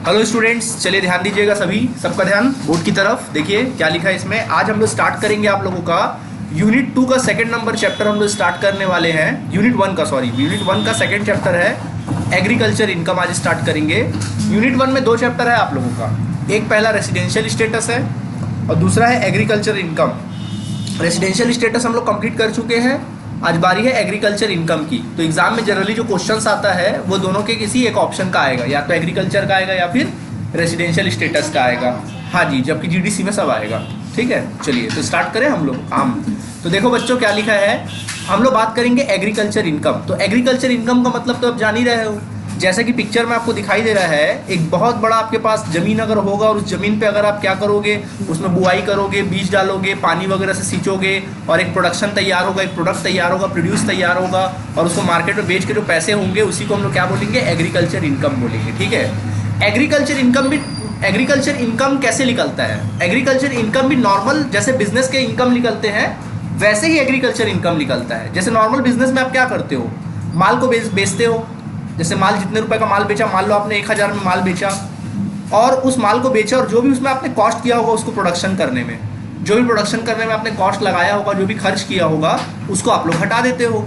Hello students, चलिए ध्यान दीजिएगा सबका ध्यान बोर्ड की तरफ। देखिए क्या लिखा है इसमें। आज हम लोग स्टार्ट करेंगे आप लोगों का यूनिट 2 का सेकंड नंबर चैप्टर हम लोग स्टार्ट करने वाले हैं। यूनिट 1 का सेकंड चैप्टर है एग्रीकल्चर इनकम। आज स्टार्ट करेंगे। यूनिट 1 में 2 चैप्टर है आप लोगों का। एक पहला रेसिडेंशियल स्टेटस है और दूसरा है एग्रीकल्चर इनकम। रेसिडेंशियल स्टेटस हम लोग कंप्लीट कर चुके हैं। आज बारी है एग्रीकल्चर इनकम की। तो एग्जाम में जनरली जो क्वेश्चंस आता है वो दोनों के किसी एक ऑप्शन का आएगा, या तो एग्रीकल्चर का आएगा या फिर रेसिडेंशियल स्टेटस का आएगा। हाँ जी, जबकि जीडीसी में सब आएगा। ठीक है, चलिए तो स्टार्ट करें हम लोग। तो देखो बच्चों क्या लिखा है। हम लोग बात करेंगे एग्रीकल्चर इनकम। तो एग्रीकल्चर इनकम का मतलब तो आप जान ही रहे हो। जैसा कि पिक्चर में आपको दिखाई दे रहा है, एक बहुत बड़ा आपके पास जमीन अगर होगा और उस जमीन पे अगर आप क्या करोगे, उसमें बुआई करोगे, बीज डालोगे, पानी वगैरह से सींचोगे और एक प्रोडक्शन तैयार होगा, एक प्रोडक्ट तैयार होगा, प्रोड्यूस तैयार होगा और उसको मार्केट में बेच के जो पैसे होंगे उसी को हम लोग क्या बोलेंगे, एग्रीकल्चर इनकम बोलेंगे। ठीक है। एग्रीकल्चर इनकम कैसे निकलता है? एग्रीकल्चर इनकम भी नॉर्मल जैसे बिजनेस के इनकम निकलते हैं वैसे ही एग्रीकल्चर इनकम निकलता है। जैसे नॉर्मल बिजनेस में आप क्या करते हो, माल को बेचते हो। जैसे माल जितने रुपए का माल बेचा, मान लो आपने 1000 में माल बेचा और उस माल को बेचा और जो भी उसमें आपने कॉस्ट किया होगा उसको प्रोडक्शन करने में, जो भी प्रोडक्शन करने में आपने कॉस्ट लगाया होगा, जो भी खर्च किया होगा उसको आप लोग हटा देते हो।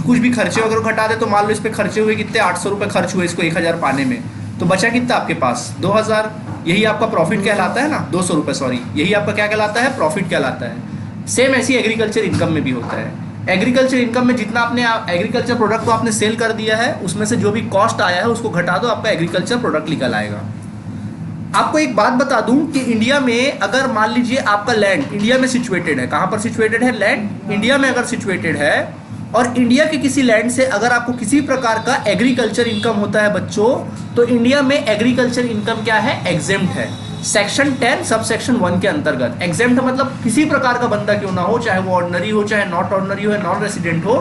कुछ भी खर्चे वगैरह घटा दे तो मान लो इस पर खर्चे हुए कितने, 800 रुपये खर्च हुए इसको 1000 पाने में, तो बचा कितना आपके पास 2000। यही आपका प्रॉफिट कहलाता है ना, 200 रुपये सॉरी, यही आपका क्या कहलाता है, प्रॉफिट कहलाता है। सेम ऐसी एग्रीकल्चर इनकम में भी होता है। एग्रीकल्चर इनकम में जितना आपने एग्रीकल्चर प्रोडक्ट को आपने सेल कर दिया है उसमें से जो भी कॉस्ट आया है उसको घटा दो, आपका एग्रीकल्चर प्रोडक्ट निकल आएगा। आपको एक बात बता दूं कि इंडिया में अगर मान लीजिए आपका लैंड इंडिया में सिचुएटेड है, कहां पर सिचुएटेड है, लैंड इंडिया में अगर सिचुएटेड है और इंडिया के किसी लैंड से अगर आपको किसी प्रकार का एग्रीकल्चर इनकम होता है बच्चों, तो इंडिया में एग्रीकल्चर इनकम क्या है, एग्जेम्प्ट है। सेक्शन 10 सब सेक्शन 1 के अंतर्गत। एग्जेम्प्ट मतलब किसी प्रकार का बंदा क्यों ना हो, चाहे वो ऑर्डिनरी हो, चाहे नॉट ऑर्डिनरी हो, नॉन रेसिडेंट हो,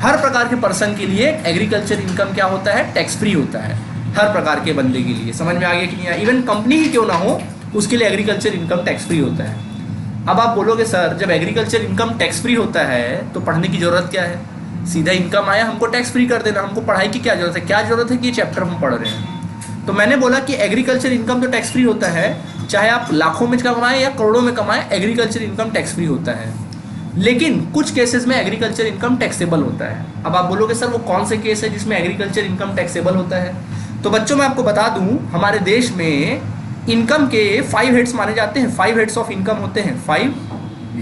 हर प्रकार के पर्सन के लिए एग्रीकल्चर इनकम क्या होता है, टैक्स फ्री होता है। हर प्रकार के बंदे के लिए। समझ में आ गया कि नहीं? इवन कंपनी ही क्यों ना हो उसके लिए एग्रीकल्चर इनकम टैक्स फ्री होता है। अब आप बोलोगे सर जब एग्रीकल्चर इनकम टैक्स फ्री होता है तो पढ़ने की जरूरत क्या है, सीधा इनकम आया हमको टैक्स फ्री कर देना, हमको पढ़ाई की क्या जरूरत है, क्या जरूरत है कि ये चैप्टर हम पढ़ रहे हैं। तो मैंने बोला कि एग्रीकल्चर इनकम तो टैक्स फ्री होता है, चाहे आप लाखों में कमाएं या करोड़ों में कमाएं, एग्रीकल्चर इनकम टैक्स फ्री होता है। लेकिन कुछ केसेस में एग्रीकल्चर इनकम टैक्सेबल होता है। अब आप बोलोगे सर वो कौन से केस है जिसमें एग्रीकल्चर इनकम टैक्सेबल होता है? तो बच्चों मैं आपको बता दूं, हमारे देश में इनकम के 5 हेड्स माने जाते हैं। 5 हेड्स ऑफ इनकम होते हैं। 5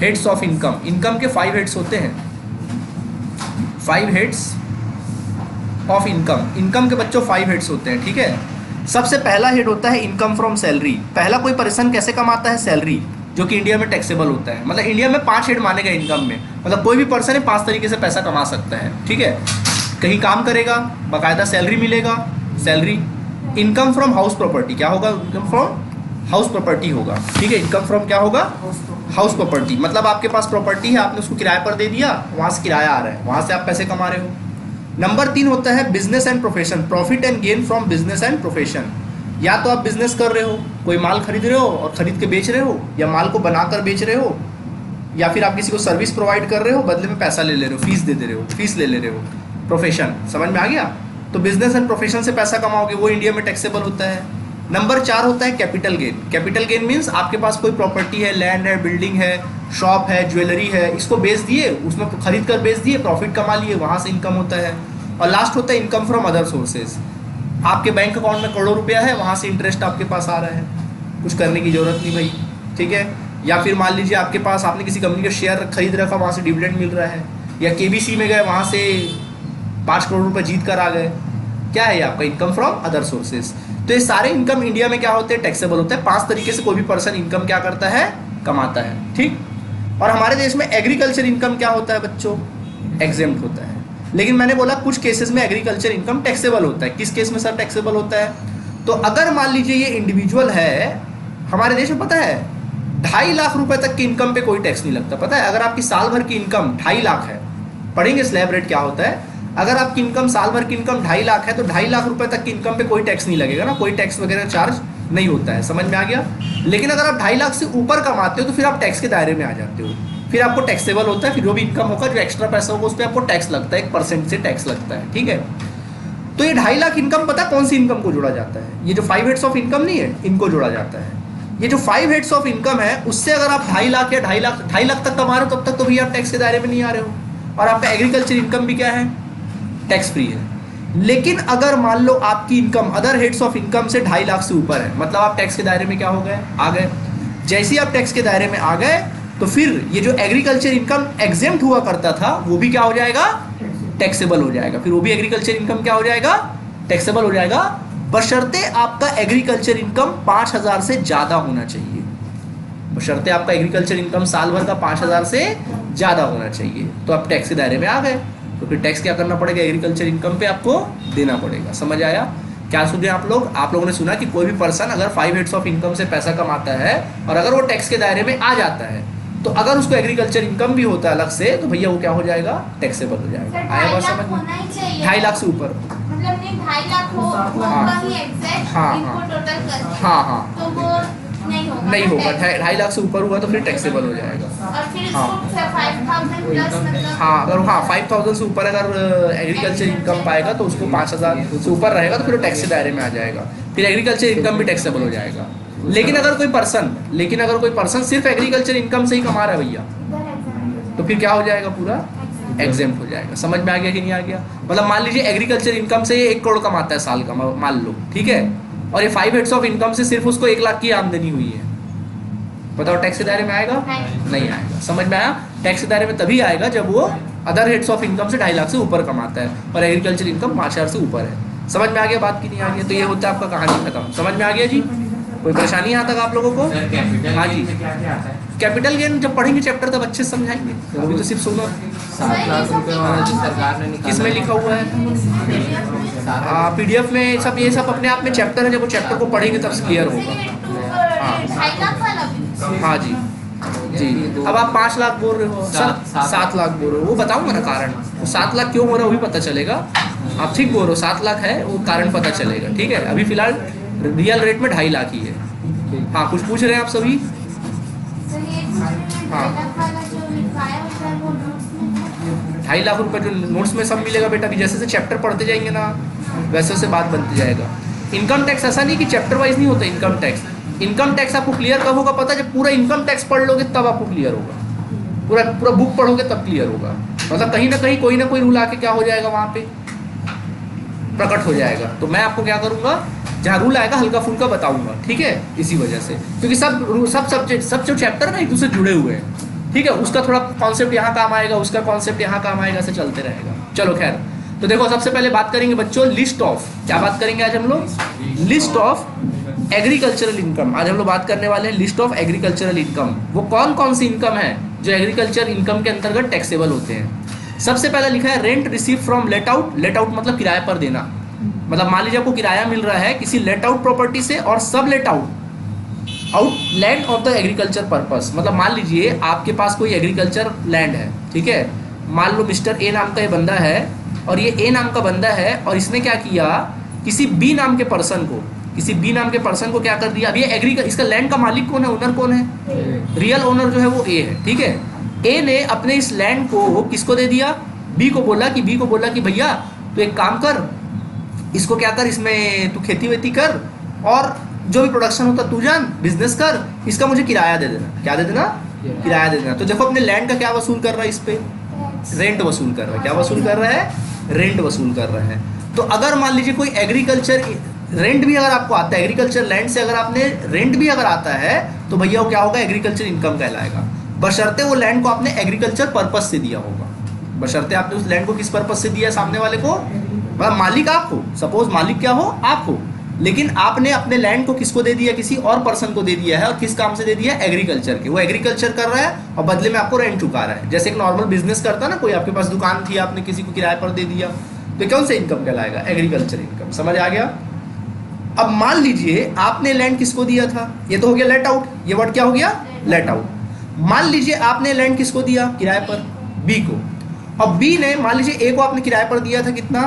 हेड्स ऑफ इनकम, इनकम के 5 हेड्स होते हैं। 5 हेड्स ऑफ इनकम, इनकम के बच्चों 5 हेड्स होते हैं। ठीक है। सबसे पहला हेड होता है इनकम फ्रॉम सैलरी। पहला कोई पर्सन कैसे कमाता है, सैलरी, जो कि इंडिया में टैक्सेबल होता है। मतलब इंडिया में 5 हेड माने गए इनकम में। मतलब कोई भी पर्सन है 5 तरीके से पैसा कमा सकता है। ठीक है। कहीं काम करेगा, बाकायदा सैलरी मिलेगा, salary. Income from house property, क्या होगा, इनकम फ्रॉम हाउस प्रॉपर्टी होगा। ठीक है। इनकम फ्रॉम क्या होगा, हाउस प्रॉपर्टी। मतलब आपके पास प्रॉपर्टी है, आपने उसको किराए पर दे दिया, वहां से किराया आ रहा है, वहां से आप पैसे कमा रहे हो। नंबर 3 होता है business and profession, profit and gain from business and profession. या तो आप बिजनेस कर रहे हो, कोई माल खरीद रहे हो और खरीद के बेच रहे हो, या माल को बनाकर बेच रहे हो, या फिर आप किसी को सर्विस प्रोवाइड कर रहे हो, बदले में पैसा ले रहे हो, फीस दे रहे हो, फीस ले रहे हो। प्रोफेशन, समझ में आ गया? तो बिजनेस एंड प्रोफेशन से पैसा कमाओगे, वो इंडिया में टैक्सेबल होता है। नंबर 4 होता है capital gain. Capital gain means आपके पास कोई प्रॉपर्टी है, लैंड है, बिल्डिंग है, शॉप है, ज्वेलरी है, इसको बेच दिए, उसमें खरीद कर बेच दिए, प्रॉफिट कमा लिए, वहां से इनकम होता है। और लास्ट होता है इनकम फ्रॉम अदर सोर्सेज। आपके बैंक अकाउंट में करोड़ों रुपया है, वहां से इंटरेस्ट आपके पास आ रहा है, कुछ करने की जरूरत नहीं भाई। ठीक है। या फिर मान लीजिए आपके पास, आपने किसी कंपनी का शेयर खरीद रखा, वहां से डिविडेंड मिल रहा है, या केबीसी में गए, वहां से 5 करोड़ रुपए जीत कर आ गए, क्या है आपका इनकम फ्रॉम अदर सोर्सेज। तो ये सारे इनकम इंडिया में क्या होते हैं, टैक्सेबल होते हैं। 5 तरीके से कोई भी पर्सन इनकम क्या करता है, कमाता है। ठीक। और हमारे देश में एग्रीकल्चर इनकम क्या होता है बच्चों, एग्जेम्प्ट होता है। लेकिन मैंने बोला कुछ केसेस में एग्रीकल्चर इनकम टैक्सेबल होता है। किस केस में सर टैक्सेबल होता है? तो अगर मान लीजिए ये इंडिविजुअल है, हमारे देश में पता है 2.5 लाख रुपए तक की इनकम पे कोई टैक्स नहीं लगता। पता है, अगर आपकी साल भर की इनकम 2.5 लाख है, पढ़ेंगे स्लैब रेट क्या होता है। अगर आपकी इनकम साल भर की इनकम 2.5 लाख है तो 2.5 लाख रुपए तक की इनकम पे कोई टैक्स नहीं लगेगा ना, कोई टैक्स वगैरह चार्ज नहीं होता है। समझ में आ गया? लेकिन अगर आप 2.5 लाख से ऊपर कमाते हो तो फिर आप टैक्स के दायरे में आ जाते हो, फिर आपको टैक्सेबल होता है। फिर जो भी इनकम होगा, जो एक्स्ट्रा पैसा होगा उस पर आपको टैक्स लगता है, 1% से टैक्स लगता है। ठीक है। तो ये 2.5 लाख इनकम पता कौन सी इनकम को जोड़ा जाता है? ये जो 5 हेड्स ऑफ इनकम नहीं है, इनको जोड़ा जाता है। ये जो 5 हेड्स ऑफ इनकम है उससे अगर आप 2.5 लाख या 2.5 लाख तक कमा रहे हो तब तक तो भैया आप टैक्स के दायरे में नहीं आ रहे हो, और आपका एग्रीकल्चर इनकम भी क्या है? टैक्स फ्री है। लेकिन अगर मान लो आपकी income other heads of income से 2.5 लाख से ऊपर है, मतलब आप टैक्स के दायरे में क्या हो गए? आ गए। जैसे ही आप टैक्स के दायरे में आ गए तो फिर ये जो एग्रीकल्चर इनकम एग्जेम्प्ट हुआ करता था वो भी क्या हो जाएगा? टैक्सेबल हो जाएगा। फिर वो भी एग्रीकल्चर इनकम क्या हो जाएगा? टैक्सेबल हो जाएगा, बशर्ते आपका एग्रीकल्चर इनकम 5,000 से ज़्यादा होना चाहिए। बशर्ते आपका एग्रीकल्चर इनकम साल भर का 5,000 से ज़्यादा होना चाहिए, तो आप टैक्स के दायरे में आ गए। तो फिर टैक्स क्या करना पड़ेगा? एग्रीकल्चर इनकम पे आपको देना पड़ेगा। समझ आया? क्या सुने आप लोग? आप लोगों ने सुना कि कोई भी पर्सन अगर 5 हेड्स ऑफ इनकम से पैसा कमाता है और अगर वो टैक्स के दायरे में आ जाता है, तो अगर उसको एग्रीकल्चर इनकम भी होता है अलग से, तो भैया वो क्या हो जाएगा? टैक्सेबल हो जाएगा। आया बात समझ में? 2.5 लाख से ऊपर, मतलब नहीं 2.5 लाख हो ही एग्जैक्ट इनको टोटल करके। हाँ तो वो नहीं होगा। नहीं होगा। 2.5 लाख से ऊपर हुआ तो फिर टैक्सेबल हो जाएगा। और फिर इसको 5,000 प्लस मतलब हाँ, अगर 5,000 से ऊपर अगर एग्रीकल्चर इनकम पाएगा तो उसको 5,000 से ऊपर रहेगा तो फिर टैक्स के दायरे में आ जाएगा। फिर एग्रीकल्चर इनकम भी टैक्सेबल हो जाएगा। लेकिन अगर कोई पर्सन सिर्फ एग्रीकल्चर इनकम से ही कमा रहा है भैया, तो फिर क्या हो जाएगा? पूरा एग्जेम्प्ट हो जाएगा। समझ में आ गया कि नहीं आ गया? मतलब मान लीजिए एग्रीकल्चर इनकम से ये 1 करोड़ कमाता है साल का, मान लो, ठीक है, और ये 5 हेड्स ऑफ इनकम से सिर्फ उसको 1 लाख की आमदनी हुई है, बताओ टैक्स के दायरे में आएगा? नहीं आएगा। समझ में आया? टैक्स के दायरे में तभी आएगा जब वो अदर हेड्स ऑफ इनकम से 2.5 लाख से ऊपर कमाता है और एग्रीकल्चर इनकम 5,000 से ऊपर है। समझ में आ गया बात की नहीं आ गया? तो ये होता है आपका कहानी खत्म। समझ में आ गया जी? कोई परेशानी यहाँ तक आप लोगों को? हाँ जी। कैपिटल गेन जब पढ़ेंगे चैप्टर तब अच्छे से समझाएंगे, अभी तो सिर्फ सुनो। 7 लाख रुपए वाला जो सरकार ने निकाला, किसमें लिखा हुआ है? PDF में सब, ये सब अपने आप में चैप्टर है, जब वो चैप्टर को पढ़ेंगे तब क्लियर होगा। 2.5 लाख वाला भी। हाँ जी जी। अब आप 5 लाख बोल रहे हो, सर 7 लाख बोल रहे हो, वो बताऊंगा ना कारण, वो 7 लाख क्यों हो रहा है वो भी पता चलेगा। आप ठीक बोल रहे हो, 7 लाख है, वो कारण पता चलेगा। ठीक है, अभी फिलहाल रियल रेट में 2.5 लाख ही है। हाँ, कुछ पूछ रहे हैं आप सभी? हाँ, 2.5 लाख रुपए जो नोट्स में सब मिलेगा बेटा, कि जैसे जैसे चैप्टर पढ़ते जाएंगे ना वैसे वैसे बात बनती जाएगा। इनकम टैक्स ऐसा नहीं कि चैप्टर वाइज नहीं होता। इनकम टैक्स आपको क्लियर कब होगा पता है? जब पूरा इनकम टैक्स पढ़ लोगे तब आपको क्लियर होगा। पूरा बुक पढ़ोगे तब क्लियर होगा। मतलब कहीं ना कहीं कोई ना कोई रूल आके क्या हो जाएगा, वहाँ पे प्रकट हो जाएगा। तो मैं आपको क्या करूँगा, जहाँ रूल आएगा हल्का फुल्का बताऊंगा। ठीक है, इसी वजह से, क्योंकि सब सब्जेक्ट, सब जो चैप्टर ना एक दूसरे जुड़े हुए हैं। ठीक है, उसका थोड़ा कॉन्सेप्ट यहाँ काम आएगा, उसका कॉन्सेप्ट यहाँ काम आएगा, ऐसे चलते रहेगा। चलो खैर, तो देखो सबसे पहले बात करेंगे बच्चों लिस्ट ऑफ, क्या बात करेंगे आज हम लोग? List of agricultural income. आज हम लोग बात करने वाले हैं लिस्ट ऑफ एग्रीकल्चरल इनकम। वो कौन कौन सी इनकम है जो एग्रीकल्चर इनकम के अंतर्गत टैक्सेबल होते हैं। सबसे पहला लिखा है rent receive from let out. Let out मतलब किराए पर देना। मतलब मान लीजिए आपको किराया मिल रहा है किसी लेट आउट प्रॉपर्टी से, और सब let out land of the agriculture purpose. मतलब मान लीजिए आपके पास कोई एग्रीकल्चर लैंड है, ठीक है, मान लो मिस्टर ए नाम का ये बंदा है, और ये ए नाम का बंदा है, और इसने क्या किया, किसी बी नाम के पर्सन को क्या कर दिया। अब ये इसका लैंड का मालिक कौन है, ओनर कौन है? रियल ओनर जो है वो ए है। ठीक है, ए ने अपने इस लैंड को किसको दे दिया? बी को बोला कि भैया तू एक काम कर, इसको क्या कर, इसमें तू खेती वेती कर, और जो भी प्रोडक्शन होता तू जान, बिजनेस कर, इसका मुझे किराया दे देना। क्या दे देना? किराया दे देना। तो देखो अपने लैंड का क्या वसूल कर रहा है, इस पे रेंट वसूल कर रहा है। क्या वसूल कर रहा है? रेंट वसूल कर रहा है। तो अगर मान लीजिए कोई एग्रीकल्चर रेंट भी अगर आपको आता है, एग्रीकल्चर लैंड से अगर आपने रेंट भी अगर आता है, तो भैया वो क्या होगा? एग्रीकल्चर इनकम कहलाएगा, बशर्ते वो लैंड को आपने एग्रीकल्चर पर्पस से दिया होगा। बशर्ते आपने उस लैंड को किस पर्पस से दिया है सामने वाले को? मतलब मालिक आप हो, सपोज मालिक क्या हो? आप हो, लेकिन आपने अपने लैंड को किसको दे दिया? किसी और पर्सन को दे दिया है। और किस काम से दे दिया? एग्रीकल्चर के। वो एग्रीकल्चर कर रहा है और बदले में आपको रेंट चुका रहा है। जैसे एक नॉर्मल बिजनेस करता ना कोई, आपके पास दुकान थी, आपने किसी को किराए पर दे दिया, तो कौन सा इनकम कहलाएगा? Agriculture income. समझ आ गया? अब मान लीजिए आपने लैंड किसको दिया था, ये तो हो गया लेट आउट, ये वर्ड क्या हो गया? Let out. मान लीजिए आपने लैंड किसको दिया किराए पर? बी को। और बी ने, मान लीजिए ए को आपने किराए पर दिया था कितना?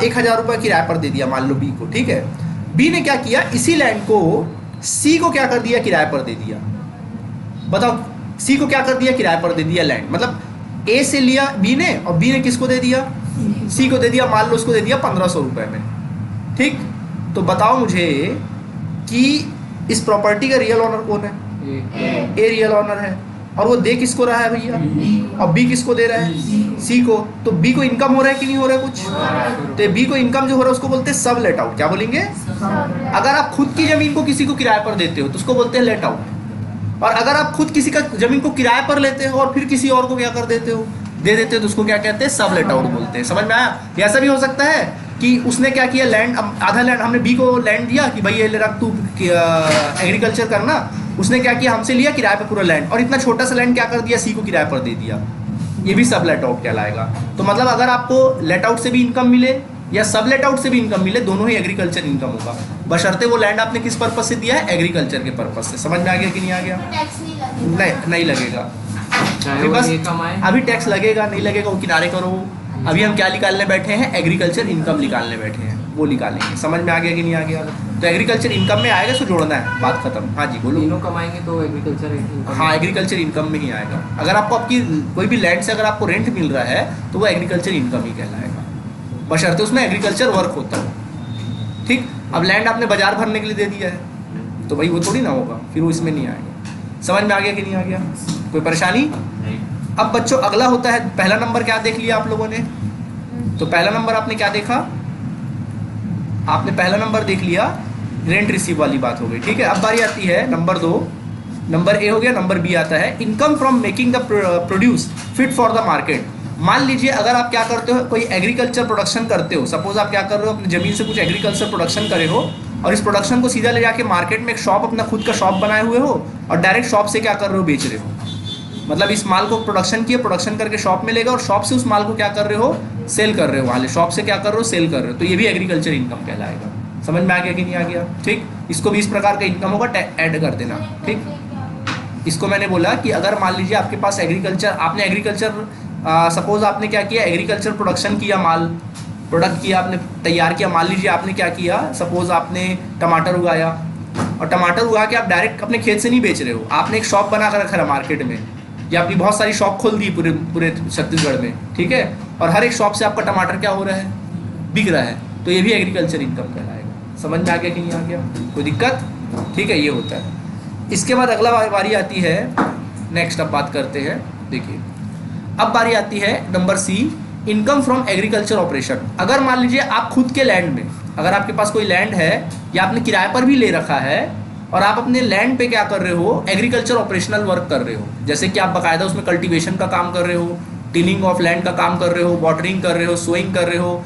1,000 रुपये किराए पर दे दिया मान लो बी को। ठीक है, बी ने क्या किया, इसी लैंड को सी को क्या कर दिया? किराए पर दे दिया। बताओ, सी को क्या कर दिया? किराए पर दे दिया लैंड। मतलब ए से लिया बी ने, और बी ने किसको दे दिया? सी को दे दिया। मान लो उसको दे दिया 1,500 रुपये में। ठीक, तो बताओ मुझे कि इस प्रॉपर्टी का रियल ऑनर कौन है? ए रियल ऑनर है, और वो दे किसको रहा है भैया? और बी किसको दे रहा है? सी को। तो बी को इनकम हो रहा है कि नहीं हो रहा है कुछ? तो बी को इनकम जो हो रहा है उसको बोलते हैं सब लेट आउट। क्या बोलेंगे? अगर आप खुद की जमीन को किसी को किराए पर देते हो तो उसको बोलते हैं लेट आउट, और अगर आप खुद किसी का जमीन को किराए पर लेते हो और फिर किसी और को क्या कर देते हो, दे देते हो, तो उसको क्या कहते हैं? सब लेट आउट बोलते हैं। समझ में आया? ऐसा भी हो सकता है कि उसने क्या किया, लैंड, आधा लैंड हमने बी को लैंड दिया कि भाई ये ले रख तू एग्रीकल्चर करना, उसने क्या किया, हमसे लिया किराए पे पूरा लैंड, और इतना छोटा सा लैंड क्या कर दिया, सी को किराए पर दे दिया। ये भी सब लेट आउट कहलाएगा। तो मतलब अगर आपको लेट आउट से भी इनकम मिले या सब लेट आउट से भी इनकम मिले, दोनों ही एग्रीकल्चर इनकम होगा, बशर्ते वो लैंड आपने किस पर्पज से दिया है? एग्रीकल्चर के पर्पज से। समझ में आ गया कि नहीं आ गया? टैक्स नहीं लगेगा। नहीं लगेगा। चाहे अभी वो बस ये कमाए। अभी टैक्स लगेगा नहीं लगेगा वो किनारे करो। अभी हम क्या निकालने बैठे हैं? एग्रीकल्चर इनकम निकालने बैठे हैं, वो निकालेंगे। समझ में आ गया कि नहीं आ गया? तो एग्रीकल्चर इनकम में आएगा, सो जोड़ना है, बात खत्म। हाँ जी बोलो। तीनों कमाएंगे तो एग्रीकल्चर इनकम। हाँ, एग्रीकल्चर इनकम में ही आएगा। अगर आपको आपकी कोई भी लैंड से अगर आपको रेंट मिल रहा है तो वो एग्रीकल्चर इनकम ही कहलाएगा, बशर्ते उसमें एग्रीकल्चर वर्क होता हो। ठीक, अब लैंड आपने बाजार भरने के लिए दे दिया है तो भाई वो थोड़ी ना होगा, फिर वो इसमें नहीं आएगा। समझ में आ गया कि नहीं आ गया? कोई परेशानी? अब बच्चों अगला होता है, पहला नंबर क्या देख लिया आप लोगों ने? तो पहला नंबर आपने क्या देखा? आपने पहला नंबर देख लिया, रेंट रिसीव वाली बात हो गई। ठीक है, अब बारी आती है नंबर 2। नंबर ए हो गया, नंबर बी आता है income from making the produce fit for the market. मान लीजिए अगर आप क्या करते हो, कोई एग्रीकल्चर प्रोडक्शन करते हो, सपोज आप क्या कर रहे हो, अपनी जमीन से कुछ एग्रीकल्चर प्रोडक्शन करे हो और इस प्रोडक्शन को सीधा ले जाके मार्केट में एक शॉप, अपना खुद का शॉप बनाए हुए हो और डायरेक्ट शॉप से क्या कर रहे हो, बेच रहे हो। मतलब इस माल को प्रोडक्शन किया, प्रोडक्शन करके शॉप में लेगा और शॉप से उस माल को क्या कर रहे हो, सेल कर रहे हो, वाले शॉप से क्या कर रहे हो, सेल कर रहे हो। तो ये भी एग्रीकल्चर इनकम कहलाएगा। समझ में आ गया कि नहीं आ गया? ठीक, इसको भी इस प्रकार का इनकम होगा, ऐड कर देना। ठीक, इसको मैंने बोला कि अगर मान लीजिए आपके पास एग्रीकल्चर, आपने एग्रीकल्चर सपोज आपने क्या किया, एग्रीकल्चर प्रोडक्शन किया, माल प्रोडक्ट किया, आपने तैयार किया। मान लीजिए आपने क्या किया, सपोज आपने टमाटर उगाया और टमाटर उगा के आप डायरेक्ट अपने खेत से नहीं बेच रहे हो, आपने एक शॉप बना कर रखा है मार्केट में, या अपनी बहुत सारी शॉप खोल दी पूरे छत्तीसगढ़ में। ठीक है, और हर एक शॉप से आपका टमाटर क्या हो रहा है, बिक रहा है। तो ये भी एग्रीकल्चर इनकम कहलाएगा। समझ में आ गया कि नहीं आ गया? कोई दिक्कत? ठीक है, ये होता है। इसके बाद अगला बारी आती है, नेक्स्ट अब बात करते हैं। देखिए अब बारी आती है number C, income from agriculture operation. अगर मान लीजिए आप खुद के लैंड में, अगर आपके पास कोई लैंड है या आपने किराए पर भी ले रखा है और आप अपने लैंड पे क्या कर रहे हो, एग्रीकल्चर ऑपरेशनल वर्क कर रहे हो, जैसे कि आप बाकायदा उसमें कल्टीवेशन का काम कर रहे हो, टिलिंग ऑफ लैंड का काम कर रहे हो, वाटरिंग कर रहे हो, सोइंग कर रहे हो,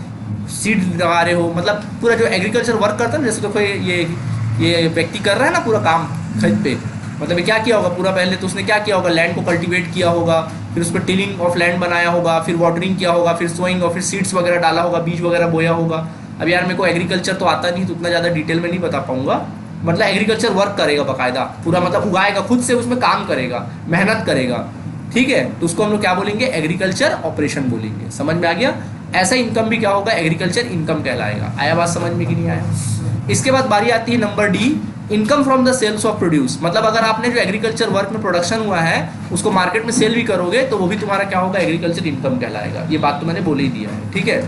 सीड लगा रहे हो, मतलब पूरा जो एग्रीकल्चर वर्क करता है ना, जैसे तो कोई ये व्यक्ति कर रहा है ना पूरा काम खेत पे, मतलब क्या किया होगा पूरा, पहले तो उसने क्या किया होगा, लैंड को कल्टीवेट किया होगा, फिर उस पर टिलिंग ऑफ लैंड बनाया होगा, फिर वाटरिंग किया होगा, फिर सोइंग और फिर सीड्स वगैरह डाला होगा, बीज वगैरह बोया होगा। अब यार मेरे को एग्रीकल्चर तो आता नहीं तो उतना ज़्यादा डिटेल में नहीं बता पाऊंगा, मतलब एग्रीकल्चर वर्क करेगा बाकायदा पूरा, मतलब उगाएगा खुद से, उसमें काम करेगा, मेहनत करेगा। ठीक है, तो उसको हम लोग क्या बोलेंगे, एग्रीकल्चर ऑपरेशन बोलेंगे। समझ में आ गया? ऐसा इनकम भी क्या होगा, एग्रीकल्चर इनकम कहलाएगा। आया बात समझ में कि नहीं आया? इसके बाद बारी आती है number D, income from the sales of produce. मतलब अगर आपने जो एग्रीकल्चर वर्क में प्रोडक्शन हुआ है उसको मार्केट में सेल भी करोगे तो वो भी तुम्हारा क्या होगा, एग्रीकल्चर इनकम कहलाएगा। ये बात तो मैंने बोल ही दिया है। ठीक है,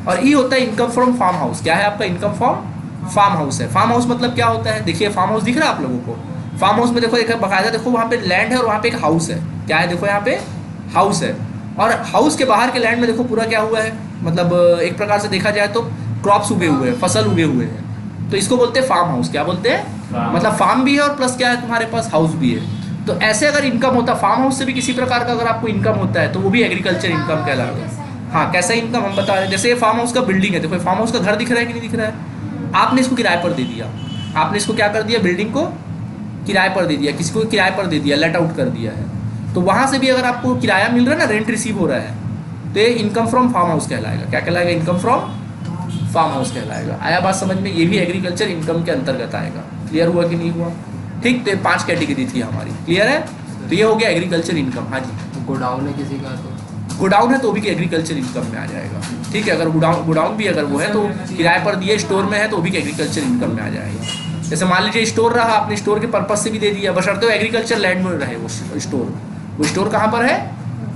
और ई होता है इनकम फ्रॉम फार्म हाउस। क्या है आपका इनकम फ्रॉम फार्म हाउस है। फार्म हाउस मतलब क्या होता है, देखिए फार्म हाउस दिख रहा है आप लोगों को, फार्म हाउस में देखो एक बाकायदा देखो वहाँ पे लैंड है और वहाँ पे एक हाउस है। क्या है, देखो यहाँ पे हाउस है और हाउस के बाहर के लैंड में देखो पूरा क्या हुआ है, मतलब एक प्रकार से देखा जाए तो क्रॉप्स उगे हुए हैं, फसल उगे हुए हैं, तो इसको बोलते हैं फार्म हाउस। क्या बोलते हैं, मतलब फार्म भी है और प्लस क्या है तुम्हारे पास हाउस भी है। तो ऐसे अगर इनकम होता फार्म हाउस से भी किसी प्रकार का अगर आपको इनकम होता है तो वो भी एग्रीकल्चर इनकम कहलाएगा। हाँ, कैसा इनकम हम बता रहे हैं, जैसे ये फार्म हाउस का बिल्डिंग है, देखो फार्म हाउस का घर दिख रहा है कि नहीं दिख रहा है, आपने इसको किराए पर दे दिया, आपने इसको क्या कर दिया, बिल्डिंग को किराए पर दे दिया, किसी को किराए पर दे दिया, लेट आउट कर दिया है, तो वहाँ से भी अगर आपको किराया मिल रहा है ना, रेंट रिसीव हो रहा है, तो ये इनकम फ्रॉम फार्म हाउस कहलाएगा। क्या कहलाएगा, इनकम फ्रॉम फार्म हाउस कहलाएगा। आया बात समझ में? ये भी एग्रीकल्चर इनकम के अंतर्गत आएगा। क्लियर हुआ कि नहीं हुआ? ठीक, तो 5 कैटेगरी थी हमारी, क्लियर है? तो ये हो गया एग्रीकल्चर इनकम। हाँ जी, गोडाउन है किसी का तो गोडाउन है तो भी एग्रीकल्चर इनकम में आ जाएगा। ठीक है, अगर गोडाउन भी अगर वो है तो किराए पर दिए, स्टोर में है तो भी एग्रीकल्चर इनकम में आ जाएगा। जैसे मान लीजिए स्टोर रहा, आपने स्टोर के पर्पज से भी दे दिया, बशर्ते वो एग्रीकल्चर लैंड में रहे वो स्टोर। वो स्टोर कहाँ पर है,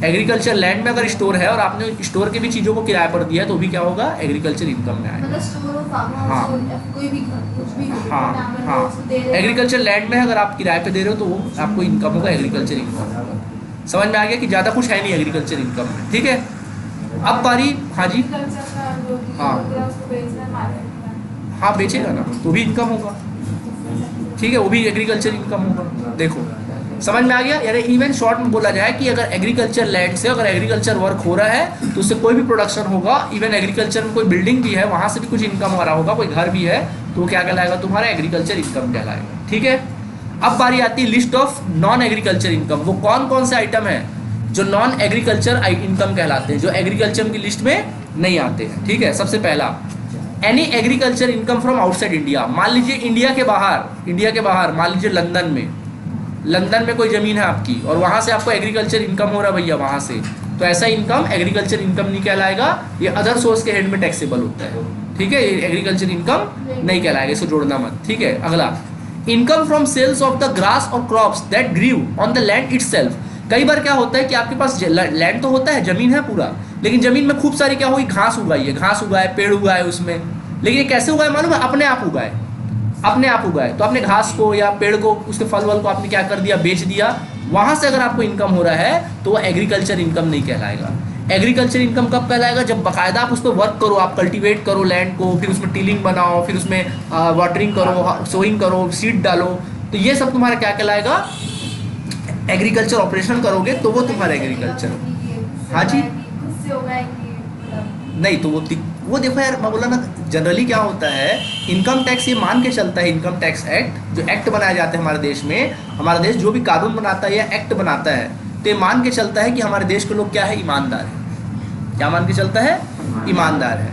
एग्रीकल्चर लैंड में अगर स्टोर है और आपने स्टोर के भी चीज़ों को किराए पर दिया है तो भी क्या होगा, एग्रीकल्चर इनकम में आएगा। मतलब स्टोर हो, फार्म हाँ। हाउस हो, कोई भी घर, कुछ भी हो, हाँ जहाँ पर हाँ, लोग दे रहे हैं। एग्रीकल्चर लैंड में अगर आप किराए पे दे रहे हो तो वो आपको इनकम होगा, एग्रीकल्चर इनकम होगा। समझ में आ गया कि ज़्यादा कुछ है नहीं एग्रीकल्चर इनकम में, ठीक है। अब बारी, हाँ जी, हाँ हाँ बेचेगा ना तो भी इनकम होगा, ठीक है, वो भी एग्रीकल्चर इनकम होगा। देखो समझ में आ गया। यानी इवन शॉर्ट में बोला जाए कि अगर एग्रीकल्चर लैंड से अगर एग्रीकल्चर वर्क हो रहा है तो उससे कोई भी प्रोडक्शन होगा, इवन एग्रीकल्चर में कोई बिल्डिंग भी है वहाँ से भी कुछ इनकम हो रहा होगा, कोई घर भी है तो क्या कहलाएगा, तुम्हारा एग्रीकल्चर इनकम कहलाएगा, ठीक है। अब बारी आती है list of non agriculture income. वो कौन कौन से आइटम है जो नॉन एग्रीकल्चर इनकम कहलाते हैं, जो एग्रीकल्चर की लिस्ट में नहीं आते हैं, ठीक है। सबसे पहला, any agriculture income from outside India. मान लीजिए इंडिया के बाहर मान लीजिए लंदन में कोई ज़मीन है आपकी और वहाँ से आपको एग्रीकल्चर इनकम हो रहा है भैया वहाँ से, तो ऐसा इनकम एग्रीकल्चर इनकम नहीं कहलाएगा, ये अदर सोर्स के हेड में टैक्सेबल होता है, ठीक है। ये एग्रीकल्चर इनकम नहीं कहलाएगा, इसको जोड़ना मत, ठीक है। अगला, income from sales of the grass और crops that grew on the land itself. कई बार क्या होता है कि आपके पास लैंड तो होता है, ज़मीन है पूरा, लेकिन ज़मीन में खूब सारी क्या हुई, घास उगाई है, घास उगाए, पेड़ उगाए उसमें, लेकिन ये कैसे उगाए मालूम है, अपने आप उगाए। तो आपने घास को या पेड़ को, उसके फल वल को आपने क्या कर दिया, बेच दिया, वहाँ से अगर आपको इनकम हो रहा है तो वो एग्रीकल्चर इनकम नहीं कहलाएगा। एग्रीकल्चर इनकम कब कहलाएगा, जब बाकायदा आप उस पर वर्क करो, आप कल्टीवेट करो लैंड को, फिर उसमें टिलिंग बनाओ, फिर उसमें वाटरिंग करो, सोइंग करो, सीड डालो, तो ये सब तुम्हारा क्या कहलाएगा, एग्रीकल्चर ऑपरेशन करोगे तो वो तुम्हारा एग्रीकल्चर। हाँ जी, नहीं तो वो देखो यार, मैं बोला ना, जनरली क्या होता है, इनकम टैक्स ये मान के चलता है, इनकम टैक्स एक्ट, जो एक्ट बनाए जाते हैं हमारे देश में, हमारा देश जो भी कानून बनाता है या एक्ट बनाता है तो ये मान के चलता है कि हमारे देश के लोग क्या है, ईमानदार है। क्या मान के चलता है, ईमानदार है।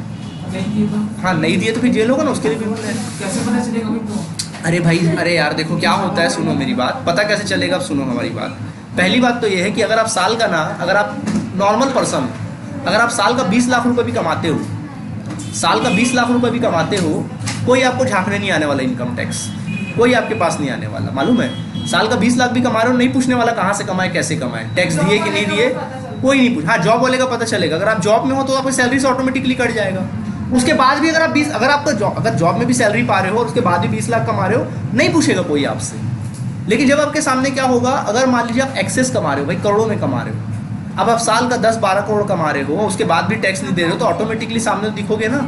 हाँ, नहीं दिए तो फिर जेल होगा ना, उसके लिए भी कैसे पता चलेगा भाई तो? अरे भाई, अरे यार देखो क्या होता है, सुनो मेरी बात, पता कैसे चलेगा, अब सुनो हमारी बात। पहली बात तो ये है कि अगर आप साल का ना, अगर आप नॉर्मल पर्सन, अगर आप साल का 20 लाख रुपए भी कमाते हो, साल का 20 लाख रुपए भी कमाते हो, कोई आपको झांकने नहीं आने वाला इनकम टैक्स, कोई आपके पास नहीं आने वाला, मालूम है। साल का 20 लाख भी कमा रहे हो, नहीं पूछने वाला कहाँ से कमाए, कैसे कमाए, टैक्स दिए कि नहीं दिए, कोई नहीं पूछ। हाँ, जॉब वाले का पता चलेगा, अगर आप जॉब में हो तो आपकी सैलरी से ऑटोमेटिकली कट जाएगा। उसके बाद भी अगर आप 20, अगर जॉब में भी सैलरी पा रहे हो और उसके बाद भी 20 लाख कमा रहे हो, नहीं पूछेगा कोई आपसे। लेकिन जब आपके सामने क्या होगा, अगर मान लीजिए आप एक्सेस कमा रहे हो, भाई करोड़ों में कमा रहे हो, अब आप साल का 10-12 करोड़ कमा रहे हो, उसके बाद भी टैक्स नहीं दे रहे हो, तो ऑटोमेटिकली सामने दिखोगे ना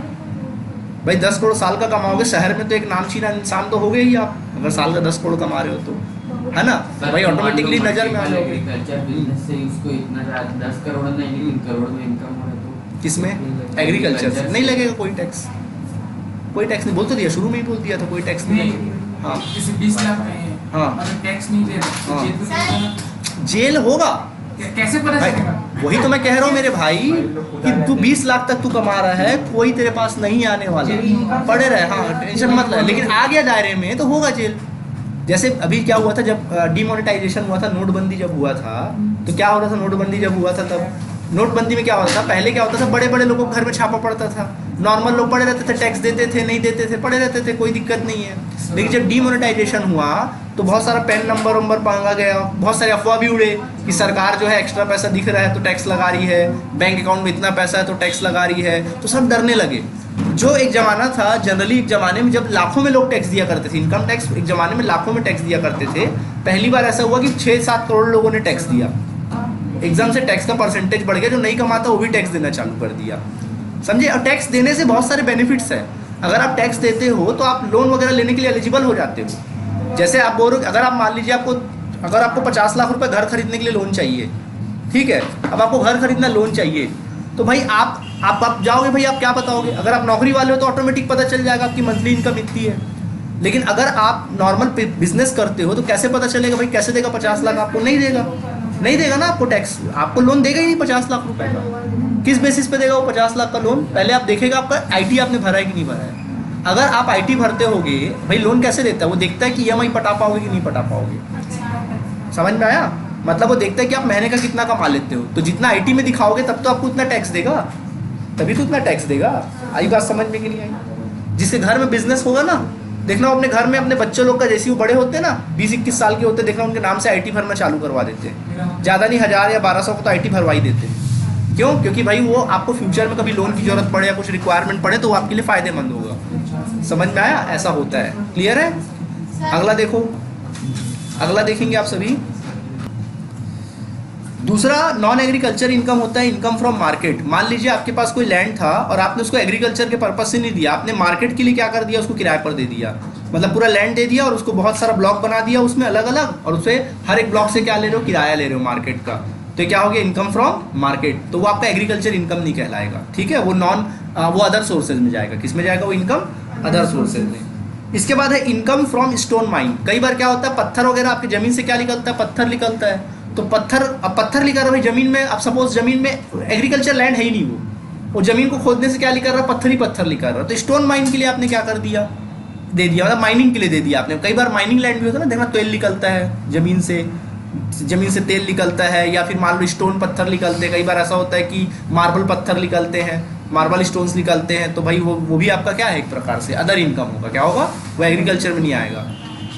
भाई। 10 करोड़ साल का कमाओगे, शहर में तो एक नामचीना इंसान तो हो गए ही आप, अगर साल का 10 करोड़ कमा रहे हो तो, है ना भाई, ऑटोमेटिकली नजर में आ जाओगे। एग्रीकल्चर बिजनेस से उसको इतना 10 करोड़ नहीं, 3 करोड़ में इनकम हो रहा है तो किसमें, एग्रीकल्चर से नहीं लगेगा कोई टैक्स, कोई टैक्स नहीं। बोल तो दिया, शुरू में ही बोल दिया था, कोई टैक्स नहीं लगेगा। हाँ, किसी 20 लाख में हाँ, अगर टैक्स नहीं दे रहा हाँ। तो जेल में जाना। जेल होगा। कैसे पता भाई, चलेगा? वही तो मैं कह रहा हूँ मेरे भाई कि तू 20 लाख तक तू कमा रहा है, कोई तेरे पास नहीं आने वाला, पड़े रहे, हाँ टेंशन मत ले, लेकिन आ गया दायरे में तो होगा जेल। जैसे अभी क्या हुआ था, जब डिमोनेटाइजेशन हुआ था, नोटबंदी जब हुआ था, तो क्या हो रहा था, नोटबंदी जब हुआ था तब नोटबंदी में क्या होता था, पहले क्या होता था, बड़े बड़े लोगों के घर में छापा पड़ता था, नॉर्मल लोग पड़े रहते थे, टैक्स देते थे, नहीं देते थे, पड़े रहते थे, कोई दिक्कत नहीं है। लेकिन जब डिमोनेटाइजेशन हुआ तो बहुत सारा पैन नंबर वंबर मांगा गया, बहुत सारे अफवाह भी उड़े कि सरकार जो है एक्स्ट्रा पैसा दिख रहा है तो टैक्स लगा रही है, बैंक अकाउंट में इतना पैसा है तो टैक्स लगा रही है, तो सब डरने लगे। जो एक ज़माना था, जनरली एक ज़माने में जब लाखों में लोग टैक्स दिया करते थे, इनकम टैक्स एक ज़माने में लाखों में टैक्स दिया करते थे, पहली बार ऐसा हुआ कि 6-7 करोड़ लोगों ने टैक्स दिया। एकदम से टैक्स का परसेंटेज बढ़ गया, जो नहीं कमाता वो भी टैक्स देना चालू कर दिया, समझे। और टैक्स देने से बहुत सारे बेनिफिट्स हैं। अगर आप टैक्स देते हो तो आप लोन वगैरह लेने के लिए एलिजिबल हो जाते हो। जैसे आप बोल रहे हो, अगर आप मान लीजिए अगर आपको 50 लाख रुपए घर खरीदने के लिए लोन चाहिए, ठीक है, अब आपको घर खरीदना लोन चाहिए, तो भाई आप जाओगे, भाई आप क्या बताओगे, अगर आप नौकरी वाले हो तो ऑटोमेटिक पता चल जाएगा आपकी मंथली इनकम इतनी है। लेकिन अगर आप नॉर्मल बिजनेस करते हो तो कैसे पता चलेगा, भाई कैसे देगा 50 लाख, आपको नहीं देगा ना, आपको टैक्स, आपको लोन देगा ही नहीं 50 लाख रुपए का। किस बेसिस पे देगा वो 50 लाख का लोन, पहले आप देखेगा आपका आईटी आपने भरा है कि नहीं भरा है। अगर आप आईटी भरते होगे, भाई लोन कैसे देता है, वो देखता है कि ईएमआई पटा पाओगे कि नहीं पटा पाओगे, समझ में आया। मतलब वो देखता है कि आप महीने का कितना कमा लेते हो, तो जितना आईटी में दिखाओगे तब तो आपको उतना टैक्स देगा, तभी तो उतना टैक्स देगा। आई बात समझ में कि नहीं आई। जिसके घर में बिजनेस होगा ना, देखना अपने घर में अपने बच्चे लोग का, जैसे वो बड़े होते हैं ना 20-21 साल के होते हैं, देखना उनके नाम से आईटी फर्म चालू करवा देते हैं। ज़्यादा नहीं 1000 या 1200 को तो आईटी भरवा ही देते हैं। क्यों? क्योंकि भाई वो आपको फ्यूचर में कभी लोन की जरूरत पड़े या कुछ रिक्वायरमेंट पड़े तो वो आपके लिए फ़ायदेमंद होगा। समझ में आया? ऐसा होता है। क्लियर है? अगला देखो, अगला देखेंगे आप सभी। दूसरा नॉन एग्रीकल्चर इनकम होता है इनकम फ्रॉम मार्केट। मान लीजिए आपके पास कोई लैंड था और आपने उसको एग्रीकल्चर के पर्पज से नहीं दिया, आपने मार्केट के लिए क्या कर दिया, उसको किराए पर दे दिया। मतलब पूरा लैंड दे दिया और उसको बहुत सारा ब्लॉक बना दिया उसमें अलग अलग, और उससे हर एक ब्लॉक से क्या ले रहे हो, किराया ले रहे हो मार्केट का। तो क्या हो गया, इनकम फ्रॉम मार्केट। तो वो आपका एग्रीकल्चर इनकम नहीं कहलाएगा, ठीक है, वो अदर सोर्सेज में जाएगा। किस में जाएगा वो इनकम? अदर सोर्सेज में। इसके बाद है इनकम फ्रॉम स्टोन माइन। कई बार क्या होता है, पत्थर वगैरह आपकी जमीन से क्या निकलता है, पत्थर निकलता है। तो पत्थर निकल रहा है जमीन में। अब सपोज जमीन में एग्रीकल्चर लैंड है ही नहीं, वो जमीन को खोदने से क्या निकल रहा है, पत्थर ही पत्थर निकल रहा है। तो स्टोन माइन के लिए आपने क्या कर दिया, दे दिया, मतलब माइनिंग के लिए दे दिया आपने। कई बार माइनिंग लैंड भी होता है ना, देखना तेल निकलता है जमीन से तेल निकलता है, या फिर मान लो स्टोन पत्थर निकलते हैं। कई बार ऐसा होता है कि मार्बल पत्थर निकलते हैं, मार्बल स्टोन्स निकलते हैं। तो भाई वो भी आपका क्या है, एक प्रकार से अदर इनकम होगा। क्या होगा, वो एग्रीकल्चर में नहीं आएगा।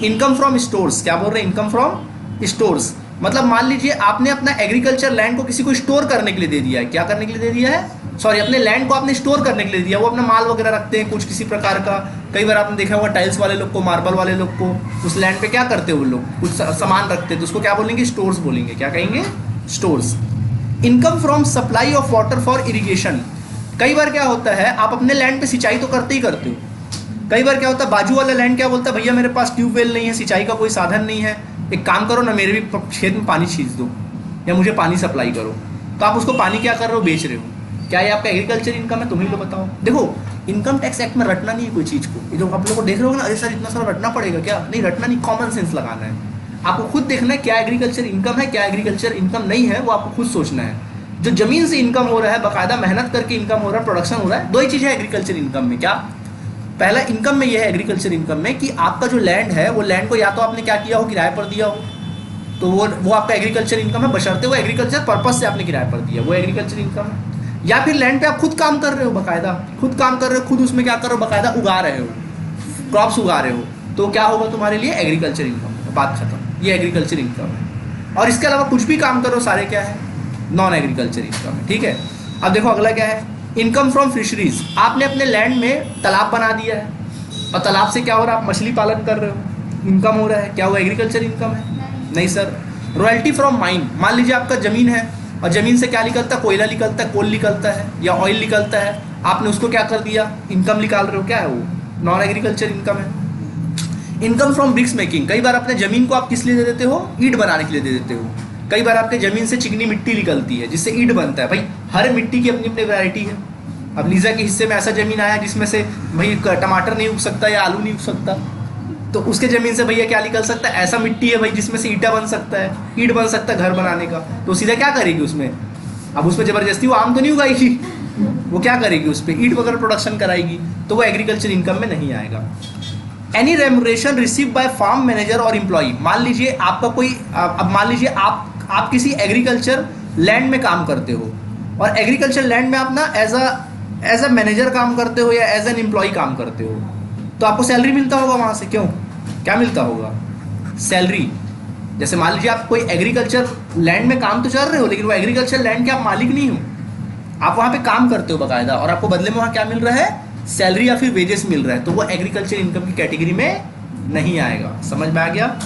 इनकम फ्रॉम स्टोर्स, क्या बोल रहे हैं, इनकम फ्रॉम स्टोर्स। मतलब मान लीजिए आपने अपना एग्रीकल्चर लैंड को किसी को स्टोर करने के लिए दे दिया है। क्या करने के लिए दे दिया है, सॉरी, अपने लैंड को आपने स्टोर करने के लिए दिया। वो अपना माल वगैरह रखते हैं कुछ किसी प्रकार का। कई बार आपने देखा होगा टाइल्स वाले लोग को, मार्बल वाले लोग को, उस लैंड पे क्या करते हैं वो लोग, कुछ सामान रखते हैं, तो उसको क्या बोलेंगे, स्टोर्स बोलेंगे। क्या कहेंगे, stores. Income from supply of water for irrigation. कई बार क्या होता है, आप अपने लैंड पे सिंचाई तो करते ही करते हो। कई बार क्या होता है, बाजू वाला लैंड क्या बोलता है, भैया मेरे पास ट्यूबवेल नहीं है, सिंचाई का कोई साधन नहीं है, एक काम करो ना, मेरे भी खेत में पानी छींच दो या मुझे पानी सप्लाई करो। तो आप उसको पानी क्या कर रहे हो, बेच रहे हो। क्या ये आपका एग्रीकल्चर इनकम है, तुम ही लोग बताओ। देखो इनकम टैक्स एक्ट में रटना नहीं है कोई चीज़ को। ये जो आप लोग को देख रहे हो ना, अरे सर इतना सारा रटना पड़ेगा, क्या नहीं, रटना नहीं, कॉमन सेंस लगाना है। आपको खुद देखना है क्या एग्रीकल्चर इनकम है, क्या एग्रीकल्चर इनकम नहीं है, वो आपको खुद सोचना है। जो जमीन से इनकम हो रहा है, बाकायदा मेहनत करके इनकम हो रहा है, प्रोडक्शन हो रहा है, दो ही चीज़ है एग्रीकल्चर इनकम में। क्या पहला इनकम में यह है एग्रीकल्चर इनकम में कि आपका जो लैंड है, वो लैंड को या तो आपने क्या किया हो, किराए पर दिया हो, तो वो आपका एग्रीकल्चर इनकम है, बशर्ते वो एग्रीकल्चर पर्पस से आपने किराए पर दिया, वो एग्रीकल्चर इनकम है। या फिर लैंड पे आप खुद काम कर रहे हो, बाकायदा खुद काम कर रहे हो, खुद उसमें क्या कर रहे हो, बाकायदा उगा रहे हो, क्रॉप्स उगा रहे हो, तो क्या होगा तुम्हारे लिए, एग्रीकल्चर इनकम। बात खत्म, ये एग्रीकल्चर इनकम है। और इसके अलावा कुछ भी काम करो, सारे क्या है, नॉन एग्रीकल्चर इनकम है, ठीक है। अब देखो अगला क्या है, इनकम फ्रॉम फिशरीज। आपने अपने लैंड में तालाब बना दिया है और तालाब से क्या हो रहा है, आप मछली पालन कर रहे हो, इनकम हो रहा है, क्या वो एग्रीकल्चर इनकम है, नहीं सर। Royalty from mine. मान लीजिए आपका ज़मीन है और ज़मीन से क्या निकलता है, कोयला निकलता है, कोल निकलता है या ऑयल निकलता है, आपने उसको क्या कर दिया, इनकम निकाल रहे हो, क्या है वो, नॉन एग्रीकल्चर इनकम है। Income from bricks making. कई बार अपने ज़मीन को आप किस लिए दे देते हो, ईंट बनाने के लिए दे देते हो। कई बार आपके ज़मीन से चिकनी मिट्टी निकलती है जिससे ईंट बनता है। भाई हर मिट्टी की अपनी अपनी वैरायटी है। अब लीजा के हिस्से में ऐसा ज़मीन आया जिसमें से भाई टमाटर नहीं उग सकता या आलू नहीं उग सकता, तो उसके ज़मीन से भैया क्या निकल सकता है, ऐसा मिट्टी है भाई जिसमें से ईंटा बन सकता है, ईंट बन सकता है घर बनाने का। तो सीधा क्या करेगी उसमें, अब उसमें ज़बरदस्ती वो आम तो नहीं उगाएगी, वो क्या करेगी, उस पर ईंट वगैरह प्रोडक्शन कराएगी, तो वो एग्रीकल्चर इनकम में नहीं आएगा। Any remuneration receive by farm manager और एम्प्लॉई। मान लीजिए आपका कोई, अब मान लीजिए आप किसी एग्रीकल्चर लैंड में काम करते हो और एग्रीकल्चर लैंड में आप ना एज अ मैनेजर काम करते हो या एज एन एम्प्लॉय काम करते हो, तो आपको सैलरी मिलता होगा वहाँ से। क्यों, क्या मिलता होगा, सैलरी। जैसे मान लीजिए आप कोई एग्रीकल्चर लैंड में काम तो कर रहे हो, लेकिन वो एग्रीकल्चर लैंड के आप मालिक नहीं हो, आप वहाँ पे काम करते हो बाकायदा, और आपको बदले में वहाँ क्या मिल रहा है, सैलरी या फिर वेजेस मिल रहा है, तो वो एग्रीकल्चर इनकम की कैटेगरी में नहीं आएगा। समझ में आ गया।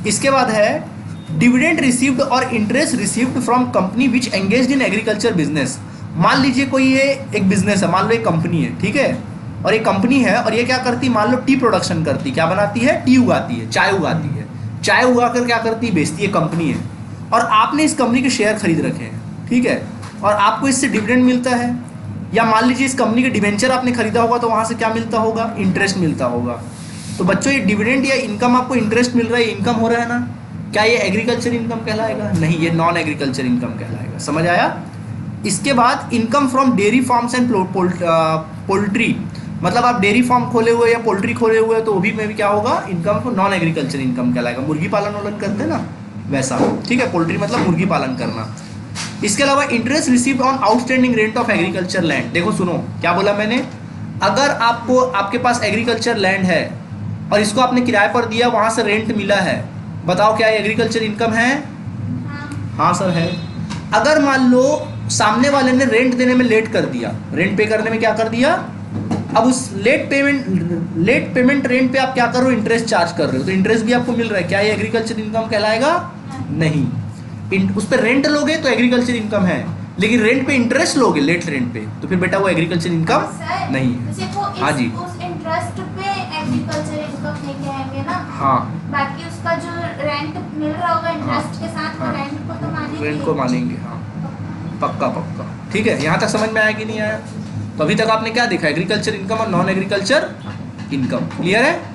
इसके बाद है डिविडेंड रिसीव्ड और interest received from company which engaged in agriculture business. मान लीजिए कोई ये एक बिजनेस है, मान लो एक कंपनी है, ठीक है, और एक कंपनी है और ये क्या करती है, मान लो टी प्रोडक्शन करती, क्या बनाती है, टी उगाती है, चाय उगाती है, चाय उगाकर क्या करती है, बेचती है, कंपनी है, और आपने इस कंपनी के शेयर खरीद रखे हैं, ठीक है, और आपको इससे डिविडेंड मिलता है, या मान लीजिए इस कंपनी के डिवेंचर आपने खरीदा होगा तो वहाँ से क्या मिलता होगा, इंटरेस्ट मिलता होगा। तो बच्चों ये डिविडेंड या इनकम, आपको इंटरेस्ट मिल रहा है, इनकम हो रहा है ना, क्या ये एग्रीकल्चर इनकम कहलाएगा, नहीं, ये नॉन एग्रीकल्चर इनकम कहलाएगा। समझ आया। इसके बाद income from dairy farms and poultry. मतलब आप डेयरी फार्म खोले हुए या पोल्ट्री खोले हुए तो वो भी में भी क्या होगा, इनकम नॉन एग्रीकल्चर इनकम कहलाएगा। मुर्गी पालन वालन करते हैं ना वैसा, ठीक है, पोल्ट्री मतलब मुर्गी पालन करना। इसके अलावा interest received on outstanding rent of agriculture land. देखो सुनो क्या बोला मैंने, अगर आपको आपके पास एग्रीकल्चर लैंड है, और इसको आपने किराए पर दिया, वहाँ से रेंट मिला है, बताओ क्या एग्रीकल्चर इनकम है? हाँ, हाँ सर है। अगर मान लो सामने वाले ने रेंट देने में लेट कर दिया, रेंट पे करने में क्या कर दिया, अब उस लेट पेमेंट रेंट पे आप क्या कर रहे हो, इंटरेस्ट चार्ज कर रहे हो, तो इंटरेस्ट भी आपको मिल रहा है, क्या ये एग्रीकल्चर इनकम कहलाएगा? नहीं। उस पर रेंट लोगे तो एग्रीकल्चर इनकम है, लेकिन रेंट पे इंटरेस्ट लोगे लेट रेंट पे, तो फिर बेटा वो एग्रीकल्चर इनकम सर, नहीं है। जैसे वो हाँ जी। उस इंटरेस्ट पे एग्रीकल्चर इनकम नहीं कहेंगे ना। हाँ, बाकी उसका जो रेंट मिल रहा होगा इंटरेस्ट के साथ, वो हाँ। रेंट को तो मानेंगे। रेंट को मानेंगे, हाँ पक्का पक्का। ठीक है, यहाँ तक समझ में आया कि नहीं आया? तो अभी तक आपने क्या देखा, एग्रीकल्चर इनकम और नॉन एग्रीकल्चर इनकम। क्लियर है?